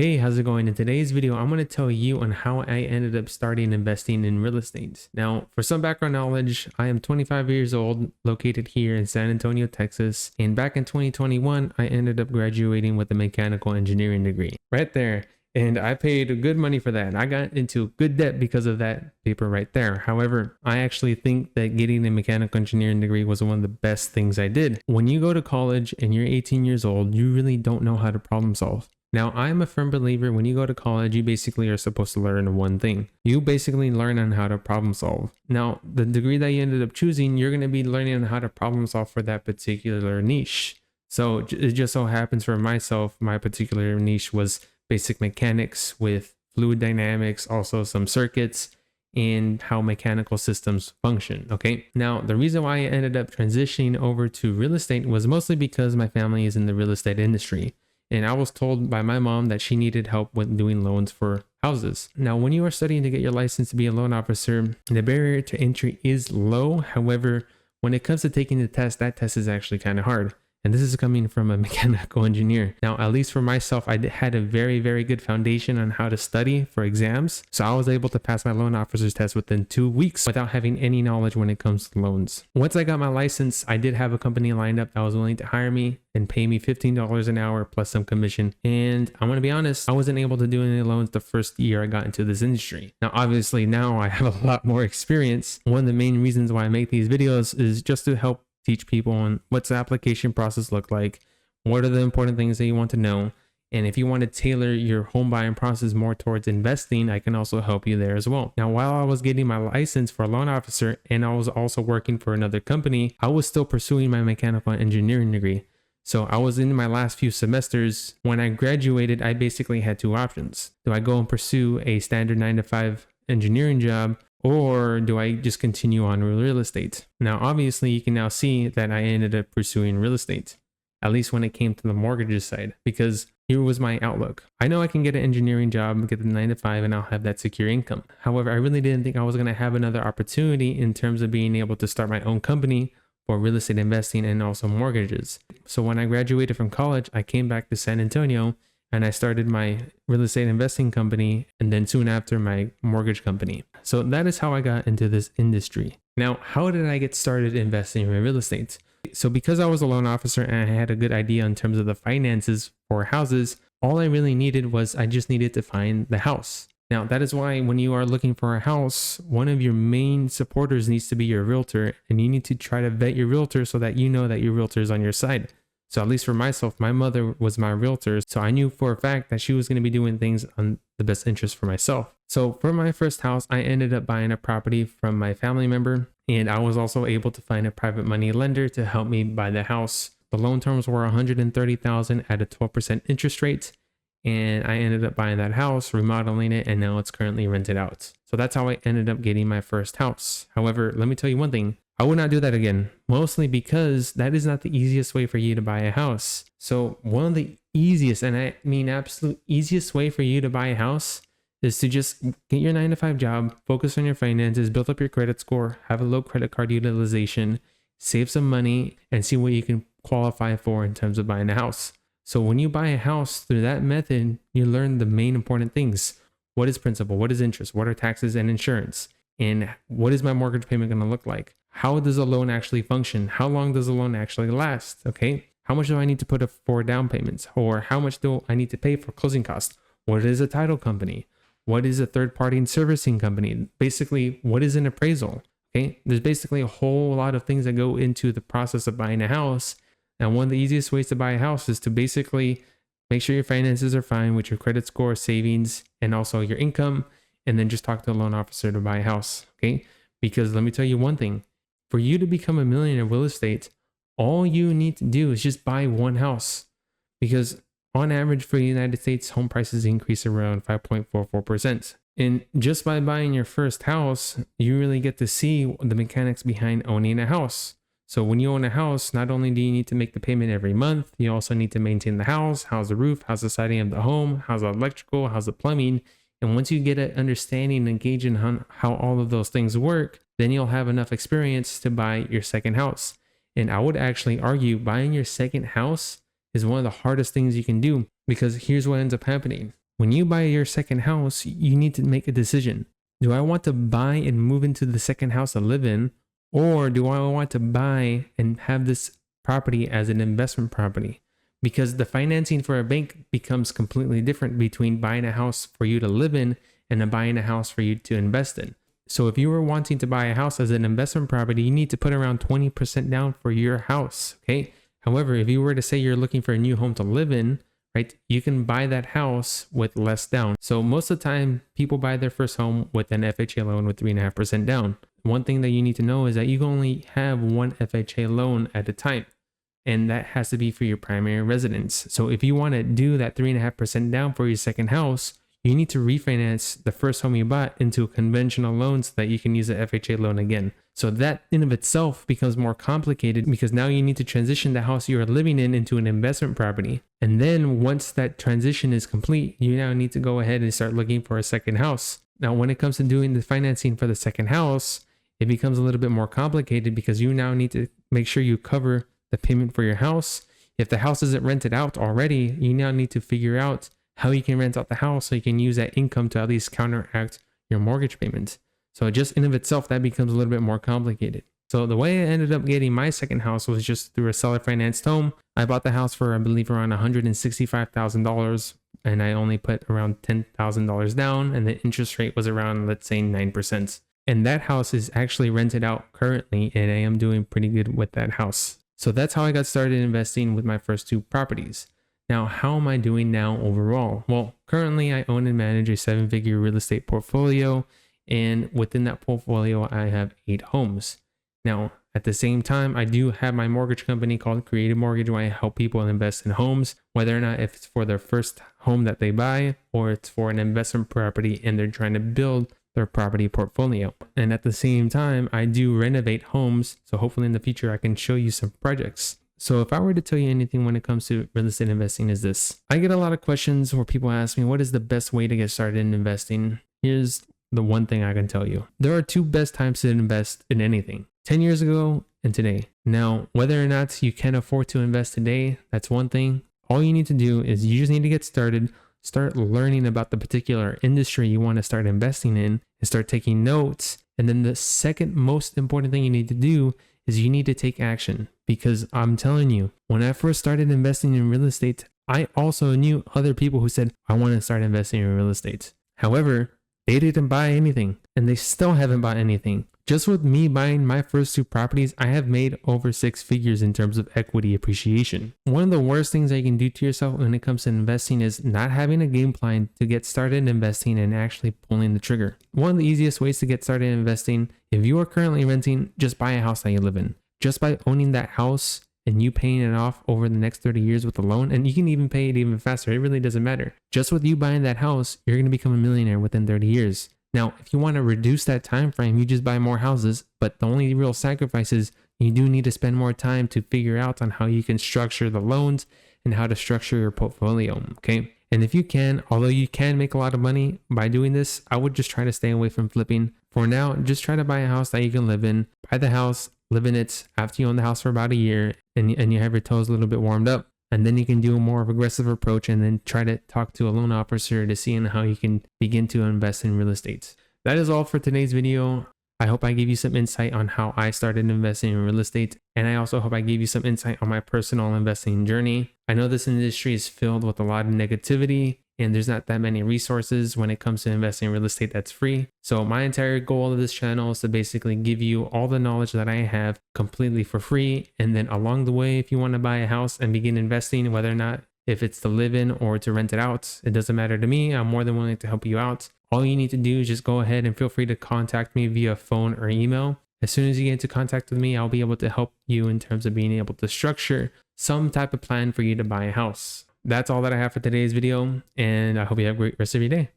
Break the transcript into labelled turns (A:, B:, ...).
A: Hey, how's it going? In today's video, I'm going to tell you on how I ended up starting investing in real estate. Now, for some background knowledge, I am 25 years old, located here in San Antonio, Texas. And back in 2021, I ended up graduating with a mechanical engineering degree. Right there. And I paid good money for that. And I got into good debt because of that paper right there. However, I actually think that getting a mechanical engineering degree was one of the best things I did. When you go to college and you're 18 years old, you really don't know how to problem solve. Now, I'm a firm believer when you go to college, you basically are supposed to learn one thing. You basically learn on how to problem solve. Now, the degree that you ended up choosing, you're going to be learning on how to problem solve for that particular niche. So it just so happens for myself, my particular niche was basic mechanics with fluid dynamics, also some circuits, and how mechanical systems function. Okay. Now, the reason why I ended up transitioning over to real estate was mostly because my family is in the real estate industry. And I was told by my mom that she needed help with doing loans for houses. Now, when you are studying to get your license to be a loan officer, the barrier to entry is low. However, when it comes to taking the test, that test is actually kind of hard. And this is coming from a mechanical engineer. Now, at least for myself, I had a very, very good foundation on how to study for exams. So I was able to pass my loan officer's test within 2 weeks without having any knowledge when it comes to loans. Once I got my license, I did have a company lined up that was willing to hire me and pay me $15 an hour plus some commission. And I'm going to be honest, I wasn't able to do any loans the first year I got into this industry. Now, obviously now I have a lot more experience. One of the main reasons why I make these videos is just to help teach people on what's the application process look like, what are the important things that you want to know, and if you want to tailor your home buying process more towards investing, I can also help you there as well. Now, while I was getting my license for a loan officer and I was also working for another company, I was still pursuing my mechanical engineering degree. So I was in my last few semesters. When I graduated, I basically had two options. Do I go and pursue a standard 9-to-5 engineering job, or do I just continue on with real estate? Now, obviously, you can now see that I ended up pursuing real estate, at least when it came to the mortgages side, because here was my outlook. I know I can get an engineering job, get the 9-to-5, and I'll have that secure income. However, I really didn't think I was going to have another opportunity in terms of being able to start my own company for real estate investing and also mortgages. So when I graduated from college, I came back to San Antonio and I started my real estate investing company, and then soon after my mortgage company. So that is how I got into this industry. Now, how did I get started investing in real estate? So because I was a loan officer and I had a good idea in terms of the finances for houses, all I really needed was I just needed to find the house. Now, that is why when you are looking for a house, one of your main supporters needs to be your realtor, and you need to try to vet your realtor so that you know that your realtor is on your side. So at least for myself, my mother was my realtor. So I knew for a fact that she was going to be doing things on the best interest for myself. So for my first house, I ended up buying a property from my family member. And I was also able to find a private money lender to help me buy the house. The loan terms were $130,000 at a 12% interest rate. And I ended up buying that house, remodeling it, and now it's currently rented out. So that's how I ended up getting my first house. However, let me tell you one thing. I would not do that again, mostly because that is not the easiest way for you to buy a house. So one of the easiest, and I mean absolute easiest way for you to buy a house is to just get your 9-to-5 job, focus on your finances, build up your credit score, have a low credit card utilization, save some money, and see what you can qualify for in terms of buying a house. So when you buy a house through that method, you learn the main important things. What is principal? What is interest? What are taxes and insurance? And what is my mortgage payment going to look like? How does a loan actually function? How long does a loan actually last? Okay. How much do I need to put up for down payments? Or how much do I need to pay for closing costs? What is a title company? What is a third-party servicing company? Basically, what is an appraisal? Okay. There's basically a whole lot of things that go into the process of buying a house. And one of the easiest ways to buy a house is to basically make sure your finances are fine with your credit score, savings, and also your income. And then just talk to a loan officer to buy a house. Okay. Because let me tell you one thing. For you to become a millionaire in real estate, all you need to do is just buy one house. Because on average for the United States, home prices increase around 5.44%. And just by buying your first house, you really get to see the mechanics behind owning a house. So when you own a house, not only do you need to make the payment every month, you also need to maintain the house. How's the roof? How's the siding of the home? How's the electrical? How's the plumbing? And once you get an understanding and engage in how all of those things work, then you'll have enough experience to buy your second house. And I would actually argue buying your second house is one of the hardest things you can do, because here's what ends up happening. when you buy your second house, you need to make a decision. Do I want to buy and move into the second house to live in? Or do I want to buy and have this property as an investment property? Because the financing for a bank becomes completely different between buying a house for you to live in and buying a house for you to invest in. So if you were wanting to buy a house as an investment property, you need to put around 20% down for your house, okay? However, if you were to say you're looking for a new home to live in, right, you can buy that house with less down. So most of the time, people buy their first home with an FHA loan with 3.5% down. One thing that you need to know is that you can only have one FHA loan at a time, and that has to be for your primary residence. So if you want to do that 3.5% down for your second house, you need to refinance the first home you bought into a conventional loan so that you can use the FHA loan again. So that in of itself becomes more complicated because now you need to transition the house you are living in into an investment property. And then once that transition is complete, you now need to go ahead and start looking for a second house. Now, when it comes to doing the financing for the second house, it becomes a little bit more complicated because you now need to make sure you cover the payment for your house. If the house isn't rented out already, you now need to figure out how you can rent out the house so you can use that income to at least counteract your mortgage payment. So just in of itself, that becomes a little bit more complicated. So the way I ended up getting my second house was just through a seller financed home. I bought the house for, I believe, around $165,000, and I only put around $10,000 down, and the interest rate was around, let's say, 9%. And that house is actually rented out currently, and I am doing pretty good with that house. So that's how I got started investing with my first two properties. Now, how am I doing now overall? Well, currently I own and manage a 7-figure real estate portfolio, and within that portfolio, I have 8 homes. Now, at the same time, I do have my mortgage company called Creative Mortgage, where I help people invest in homes, whether or not if it's for their first home that they buy or it's for an investment property and they're trying to build their property portfolio. And at the same time, I do renovate homes. So hopefully in the future, I can show you some projects. So if I were to tell you anything when it comes to real estate investing is this. I get a lot of questions where people ask me, what is the best way to get started in investing? Here's the one thing I can tell you. There are 2 best times to invest in anything. 10 years ago and today. Now, whether or not you can afford to invest today, that's one thing. All you need to do is you just need to get started, start learning about the particular industry you want to start investing in, and start taking notes. And then the second most important thing you need to do is you need to take action. Because I'm telling you, when I first started investing in real estate, I also knew other people who said, I want to start investing in real estate. However, they didn't buy anything, and they still haven't bought anything. Just with me buying my first 2 properties, I have made over 6 figures in terms of equity appreciation. One of the worst things you can do to yourself when it comes to investing is not having a game plan to get started investing and actually pulling the trigger. One of the easiest ways to get started investing, if you are currently renting, just buy a house that you live in. Just by owning that house and you paying it off over the next 30 years with a loan, and you can even pay it even faster. It really doesn't matter. Just with you buying that house, you're going to become a millionaire within 30 years. Now, if you want to reduce that time frame, you just buy more houses, but the only real sacrifice is you do need to spend more time to figure out on how you can structure the loans and how to structure your portfolio, okay? And if you can, although you can make a lot of money by doing this, I would just try to stay away from flipping. For now, just try to buy a house that you can live in. Buy the house, live in it after you own the house for about a year, and you have your toes a little bit warmed up. And then you can do a more aggressive approach and then try to talk to a loan officer to see how you can begin to invest in real estate. That is all for today's video. I hope I gave you some insight on how I started investing in real estate. And I also hope I gave you some insight on my personal investing journey. I know this industry is filled with a lot of negativity, and there's not that many resources when it comes to investing in real estate that's free. So my entire goal of this channel is to basically give you all the knowledge that I have completely for free. And then along the way, if you want to buy a house and begin investing, whether or not if it's to live in or to rent it out, it doesn't matter to me. I'm more than willing to help you out. All you need to do is just go ahead and feel free to contact me via phone or email. As soon as you get into contact with me, I'll be able to help you in terms of being able to structure some type of plan for you to buy a house. That's all that I have for today's video, and I hope you have a great rest of your day.